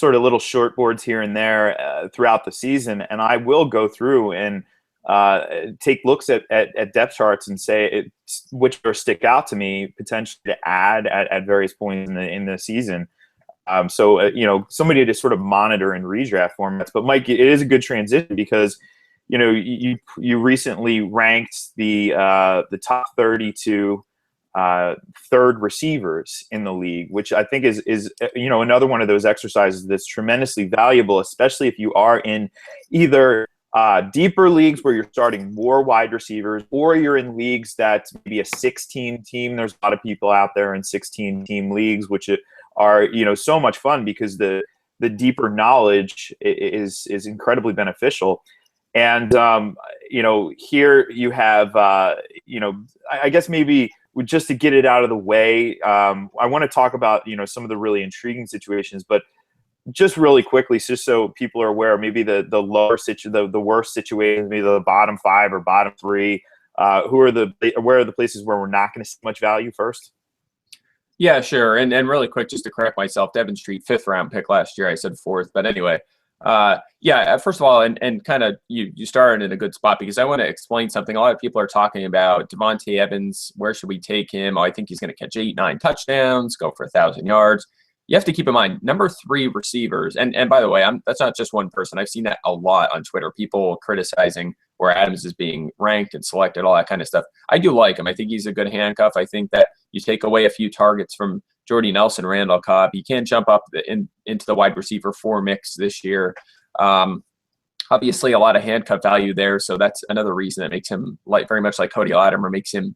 sort of little short boards here and there throughout the season, and I will go through and take looks at depth charts and say which stick out to me potentially to add at various points in the season. Somebody to sort of monitor in redraft formats. But Mike, it is a good transition because you recently ranked the top 32 third receivers in the league, which I think is another one of those exercises that's tremendously valuable, especially if you are in either deeper leagues where you're starting more wide receivers, or you're in leagues that maybe a 16 team. There's a lot of people out there in 16 team leagues, which are so much fun because the deeper knowledge is incredibly beneficial. And here you have I guess maybe just to get it out of the way, I want to talk about some of the really intriguing situations, but just really quickly, just so people are aware, maybe the worst situations, maybe the bottom 5 or bottom 3. Where are the places where we're not going to see much value first? Yeah, sure. And really quick, just to correct myself, Devin Street, 5th-round pick last year. I said 4th, but anyway. First of all, and kind of you started in a good spot because I want to explain something. A lot of people are talking about Devontae Evans. Where should we take him? Oh, I think he's going to catch 8-9 touchdowns, go for 1,000 yards. You have to keep in mind, number 3 receivers, and by the way, that's not just one person. I've seen that a lot on Twitter, people criticizing where Adams is being ranked and selected, all that kind of stuff. I do like him. I think he's a good handcuff. I think that you take away a few targets from Jordy Nelson, Randall Cobb. He can jump up into the wide receiver 4 mix this year. Obviously, a lot of handcuff value there, so that's another reason that makes him very much like Cody Latimer, makes him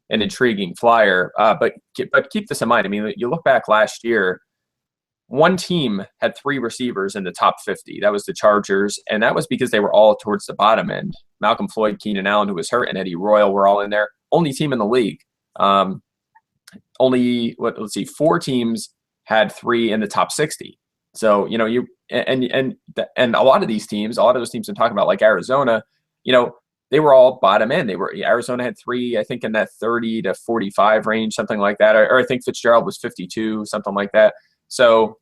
an intriguing flyer. But keep this in mind. I mean, you look back last year, one team had 3 receivers in the top 50. That was the Chargers, and that was because they were all towards the bottom end. Malcolm Floyd, Keenan Allen, who was hurt, and Eddie Royal were all in there. Only team in the league. only let's see, 4 teams had 3 in the top 60. So and a lot of these teams, a lot of those teams I'm talking about, like Arizona, they were all bottom end. Arizona had 3, I think, in that 30 to 45 range, something like that. Or I think Fitzgerald was 52, something like that. So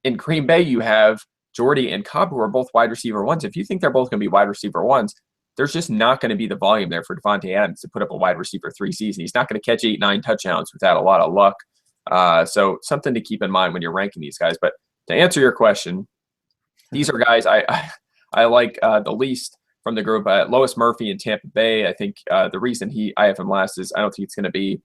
in Green Bay, you have Jordy and Cobb, who are both wide receiver ones. If you think they're both going to be wide receiver ones, there's just not going to be the volume there for Devontae Adams to put up a wide receiver 3 season. He's not going to catch 8, 9 touchdowns without a lot of luck. So something to keep in mind when you're ranking these guys. But to answer your question, these are guys I like the least from the group. Lois Murphy in Tampa Bay. I think the reason I have him last is I don't think it's going to be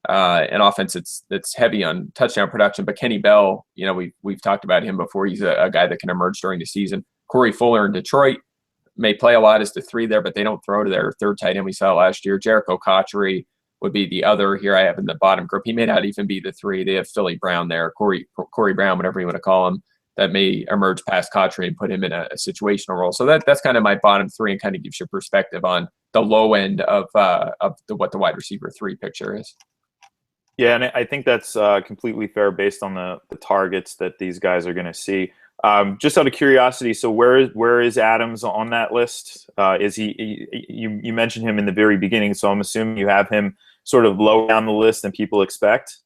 an offense that's heavy on touchdown production. But Kenny Bell, we've talked about him before. He's a guy that can emerge during the season. Corey Fuller in Detroit may play a lot as the 3 there, but they don't throw to their 3rd tight end we saw last year. Jericho Cotchery would be the other here I have in the bottom group. He may not even be the 3. They have Philly Brown there, Corey Brown, whatever you want to call him, that may emerge past Cotchery and put him in a situational role. So that's kind of my bottom 3 and kind of gives you perspective on the low end of what the wide receiver 3 picture is. Yeah, and I think that's completely fair based on the targets that these guys are going to see. Just out of curiosity, so where is Adams on that list? Is you mentioned him in the very beginning, so I'm assuming you have him sort of low down the list than people expect?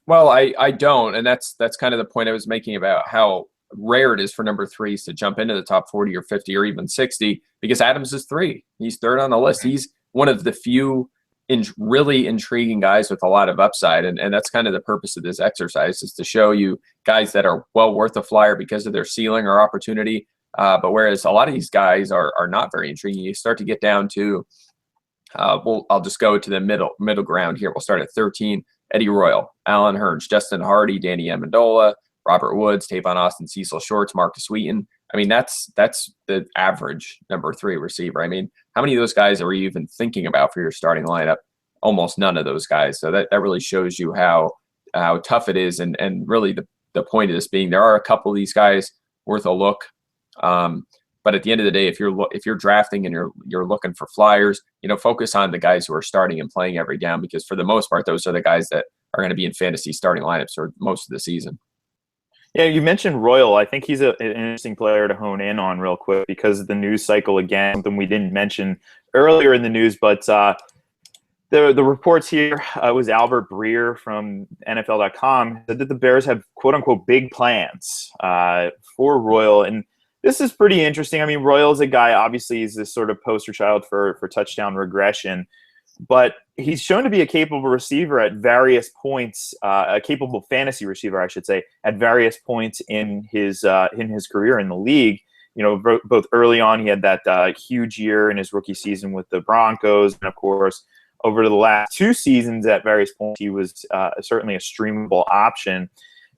Well, I don't, and that's kind of the point I was making about how rare it is for number 3s to jump into the top 40 or 50 or even 60, because Adams is 3. He's 3rd on the list. He's one of the few really intriguing guys with a lot of upside, and that's kind of the purpose of this exercise, is to show you guys that are well worth a flyer because of their ceiling or opportunity. But whereas a lot of these guys are not very intriguing, you start to get down to I'll just go to the middle ground here. We'll start at 13. Eddie Royal, Alan Hurns, Justin Hardy, Danny Amendola, Robert Woods, Tavon Austin, Cecil Shorts, Marcus Wheaton. I mean, that's the average number 3 receiver. I mean, how many of those guys are you even thinking about for your starting lineup? Almost none of those guys. So that really shows you how tough it is. And really the point of this being, there are a couple of these guys worth a look. But at the end of the day, if you're drafting and you're looking for flyers, focus on the guys who are starting and playing every down, because for the most part, those are the guys that are going to be in fantasy starting lineups for most of the season. Yeah, you mentioned Royal. I think he's an interesting player to hone in on real quick because of the news cycle, again, something we didn't mention earlier in the news, but the reports here was Albert Breer from NFL.com said that the Bears have quote-unquote big plans for Royal, and this is pretty interesting. I mean, Royal's a guy, obviously he's this sort of poster child for touchdown regression, but he's shown to be a capable receiver at various points, a capable fantasy receiver, I should say, at various points in his career in the league. Both early on, he had that huge year in his rookie season with the Broncos, and of course, over the last 2 seasons at various points, he was certainly a streamable option.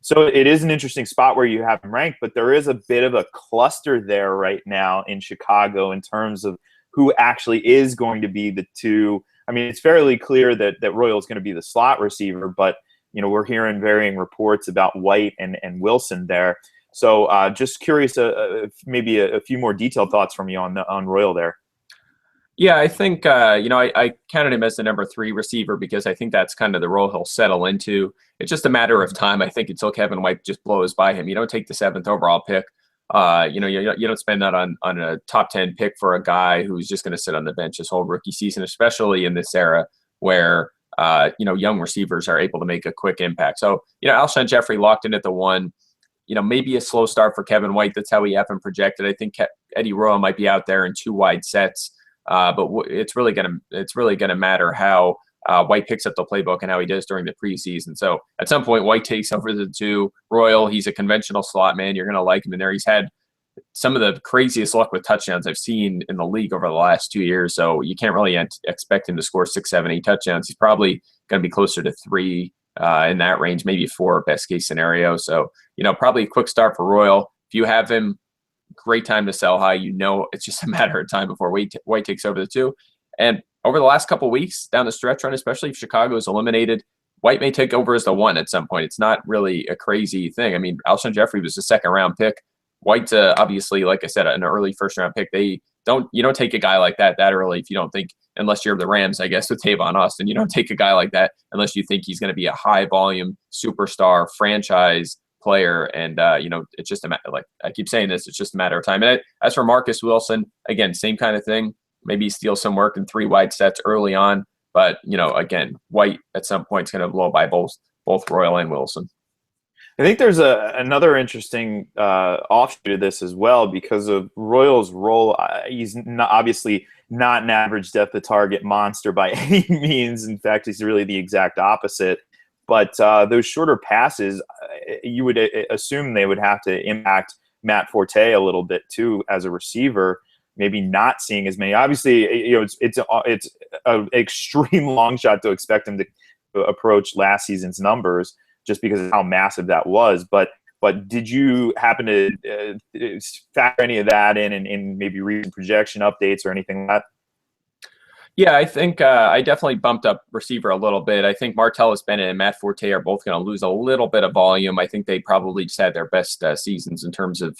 So it is an interesting spot where you have him ranked, but there is a bit of a cluster there right now in Chicago in terms of who actually is going to be the 2. I mean, it's fairly clear that Royal is going to be the slot receiver, but we're hearing varying reports about White and Wilson there. So just curious, maybe a few more detailed thoughts from you on Royal there. Yeah, I think I counted him as the number 3 receiver because I think that's kind of the role he'll settle into. It's just a matter of time, I think, until Kevin White just blows by him. You don't take the 7th overall pick. You don't spend that on a top 10 pick for a guy who's just going to sit on the bench his whole rookie season, especially in this era where young receivers are able to make a quick impact. So Alshon Jeffrey locked in at the 1. Maybe a slow start for Kevin White. That's how we have him projected. I think Eddie Royal might be out there in 2 wide sets. But it's really gonna matter how White picks up the playbook and how he does during the preseason. So at some point, White takes over the 2. Royal, he's a conventional slot man. You're gonna like him in there. He's had some of the craziest luck with touchdowns I've seen in the league over the last 2 years. So you can't really expect him to score 6, 7, 8 touchdowns. He's probably gonna be closer to 3 in that range, maybe 4 best case scenario. So probably a quick start for Royal. If you have him, great time to sell high. It's just a matter of time before White takes over the 2. And over the last couple of weeks down the stretch run, especially if Chicago is eliminated, White may take over as the 1 at some point. It's not really a crazy thing. I mean, Alshon Jeffrey was a 2nd-round pick. White's obviously, like I said, an early 1st-round pick. You don't take a guy like that early if you don't think unless you're the Rams, I guess, with Tavon Austin. You don't take a guy like that unless you think he's going to be a high volume superstar franchise player. And, it's just a matter, like I keep saying this, it's just a matter of time. And as for Marcus Wilson, again, same kind of thing. Maybe he steals some work in 3 wide sets early on. But, again, White at some point is going to blow by both Royal and Wilson. I think there's another interesting offshoot of this as well because of Royal's role. He's obviously not an average depth of target monster by any means. In fact, he's really the exact opposite. But those shorter passes, you would assume they would have to impact Matt Forte a little bit too as a receiver. Maybe not seeing as many. Obviously, it's an extreme long shot to expect him to approach last season's numbers, just because of how massive that was. But did you happen to factor any of that in maybe recent projection updates or anything like that? Yeah, I think I definitely bumped up receiver a little bit. I think Martellus Bennett and Matt Forte are both going to lose a little bit of volume. I think they probably just had their best seasons in terms of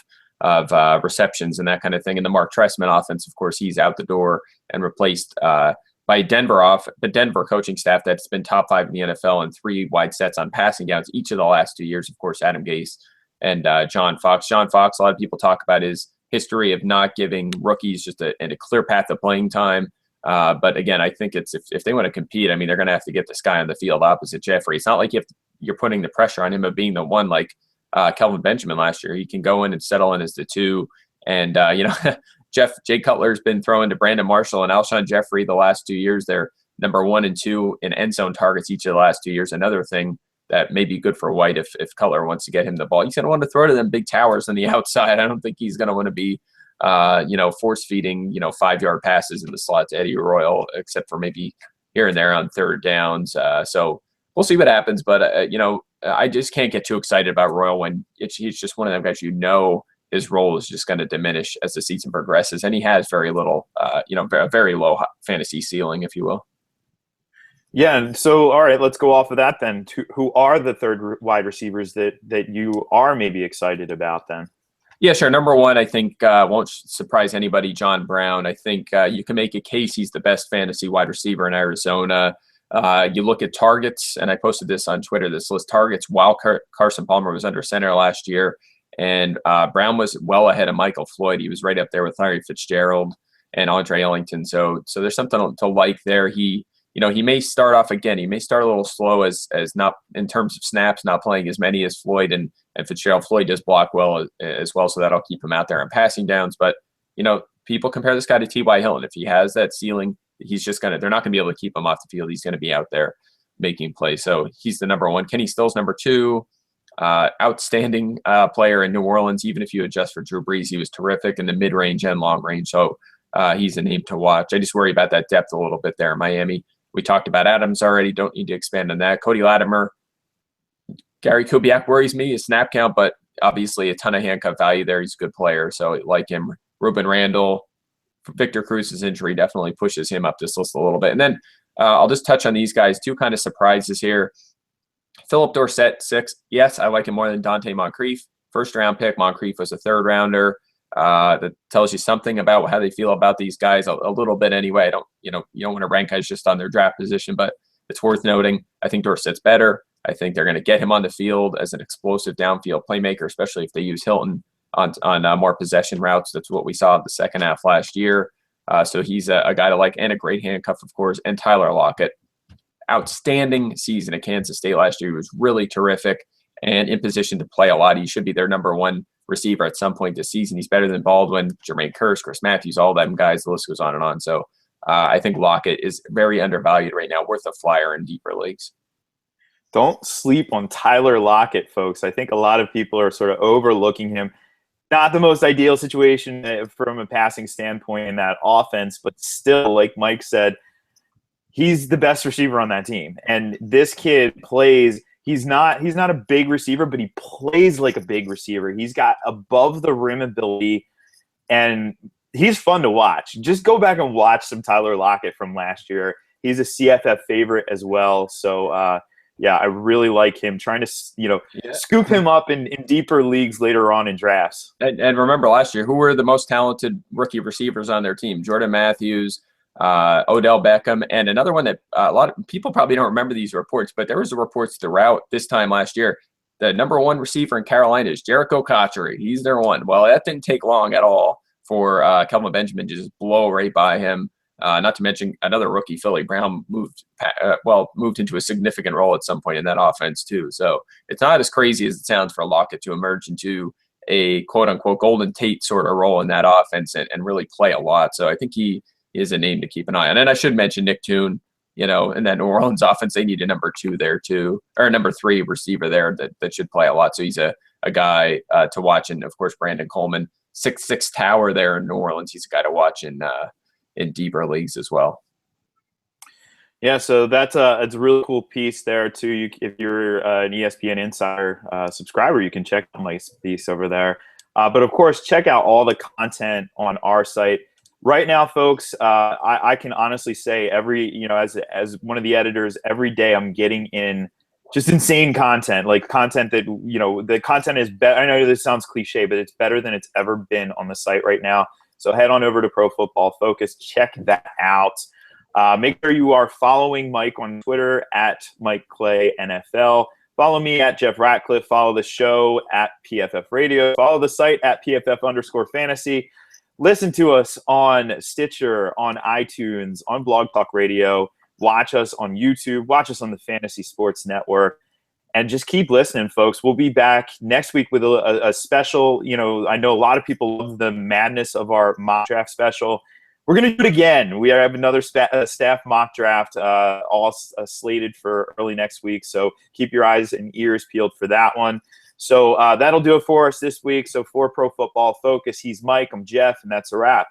receptions and that kind of thing. And the Mark Trestman offense, of course, he's out the door and replaced by the Denver coaching staff that's been top 5 in the NFL in 3 wide sets on passing downs each of the last 2 years. Of course, Adam Gase and John Fox. John Fox, a lot of people talk about his history of not giving rookies just a clear path of playing time. But again, I think it's if they want to compete, I mean, they're going to have to get this guy on the field opposite Jeffrey. It's not like you're putting the pressure on him of being the one like Kelvin Benjamin last year. He can go in and settle in as the 2. And, Jay Cutler's been throwing to Brandon Marshall and Alshon Jeffrey the last 2 years. They're number 1 and 2 in end zone targets each of the last 2 years. Another thing that may be good for White if Cutler wants to get him the ball. He's going to want to throw to them big towers on the outside. I don't think he's going to want to be, force feeding, 5-yard passes in the slot to Eddie Royal, except for maybe here and there on third downs. So we'll see what happens. But, I just can't get too excited about Royal when he's just one of them guys, his role is just going to diminish as the season progresses. And he has very little, very low fantasy ceiling, if you will. Yeah. And so, all right, let's go off of that then. Who are the third wide receivers that you are maybe excited about then? Yeah, sure. Number 1, I think won't surprise anybody, John Brown. I think you can make a case he's the best fantasy wide receiver in Arizona. You look at targets, and I posted this on Twitter, this list targets while Carson Palmer was under center last year. And Brown was well ahead of Michael Floyd. He was right up there with Larry Fitzgerald and Andre Ellington. So there's something to like there. He may start off again. He may start a little slow as not in terms of snaps, not playing as many as Floyd and Fitzgerald. Floyd does block well as well, so that'll keep him out there on passing downs. But people compare this guy to T.Y. Hilton. If he has that ceiling, they're not gonna be able to keep him off the field. He's gonna be out there making plays. So he's the number 1. Kenny Still's number 2. Outstanding player in New Orleans. Even if you adjust for Drew Brees, he was terrific in the mid-range and long range. So he's a name to watch. I just worry about that depth a little bit there in Miami. We talked about Adams already. Don't need to expand on that. Cody Latimer, Gary Kubiak worries me, his snap count, but obviously a ton of handcuff value there. He's a good player, so I like him. Ruben Randall, Victor Cruz's injury definitely pushes him up this list a little bit. And then I'll just touch on these guys. 2 kind of surprises here. Philip Dorsett, 6. Yes, I like him more than Dante Moncrief. First-round pick. Moncrief was a third-rounder. That tells you something about how they feel about these guys a little bit anyway. You don't want to rank guys just on their draft position, but it's worth noting. I think Dorsett's better. I think they're going to get him on the field as an explosive downfield playmaker, especially if they use Hilton on more possession routes. That's what we saw in the second half last year. So he's a guy to like, and a great handcuff, of course. And Tyler Lockett, outstanding season at Kansas State last year. He was really terrific and in position to play a lot. He should be their number 1 receiver at some point this season. He's better than Baldwin, Jermaine Kearse, Chris Matthews, all them guys. The list goes on and on. So I think Lockett is very undervalued right now, worth a flyer in deeper leagues. Don't sleep on Tyler Lockett, folks. I think a lot of people are sort of overlooking him. Not the most ideal situation from a passing standpoint in that offense, but still, like Mike said, he's the best receiver on that team. And this kid plays – he's not a big receiver, but he plays like a big receiver. He's got above the rim ability, and he's fun to watch. Just go back and watch some Tyler Lockett from last year. He's a CFF favorite as well. So, I really like him. Trying to, scoop him up in deeper leagues later on in drafts. And remember last year, who were the most talented rookie receivers on their team? Jordan Matthews, Odell Beckham, and another one that a lot of people probably don't remember these reports, but there was reports throughout this time last year. The number one receiver in Carolina is Jericho Cotchery. He's their one. Well, that didn't take long at all for Kelvin Benjamin to just blow right by him. Not to mention another rookie, Philly Brown, moved into a significant role at some point in that offense too. So it's not as crazy as it sounds for Lockett to emerge into a quote unquote Golden Tate sort of role in that offense and really play a lot. So I think he is a name to keep an eye on. And I should mention Nick Toon, you know, in that New Orleans offense, they need a number 2 there too, or a number 3 receiver there that should play a lot. So he's a guy to watch. And of course, Brandon Coleman, 6'6" tower there in New Orleans. He's a guy to watch in deeper leagues as well. Yeah, so it's a really cool piece there too. If you're an ESPN Insider subscriber, you can check out my piece over there. But of course, check out all the content on our site. Right now, folks, I can honestly say as one of the editors, every day I'm getting in just insane content, like content that, the content is better. I know this sounds cliche, but it's better than it's ever been on the site right now. So head on over to Pro Football Focus. Check that out. Make sure you are following Mike on Twitter at Mike Clay NFL. Follow me at Jeff Ratcliffe. Follow the show at PFF Radio. Follow the site at PFF_fantasy. Listen to us on Stitcher, on iTunes, on Blog Talk Radio. Watch us on YouTube. Watch us on the Fantasy Sports Network. And just keep listening, folks. We'll be back next week with a special. I know a lot of people love the madness of our mock draft special. We're going to do it again. We have another staff mock draft all slated for early next week. So keep your eyes and ears peeled for that one. So that'll do it for us this week. So for Pro Football Focus, he's Mike, I'm Jeff, and that's a wrap.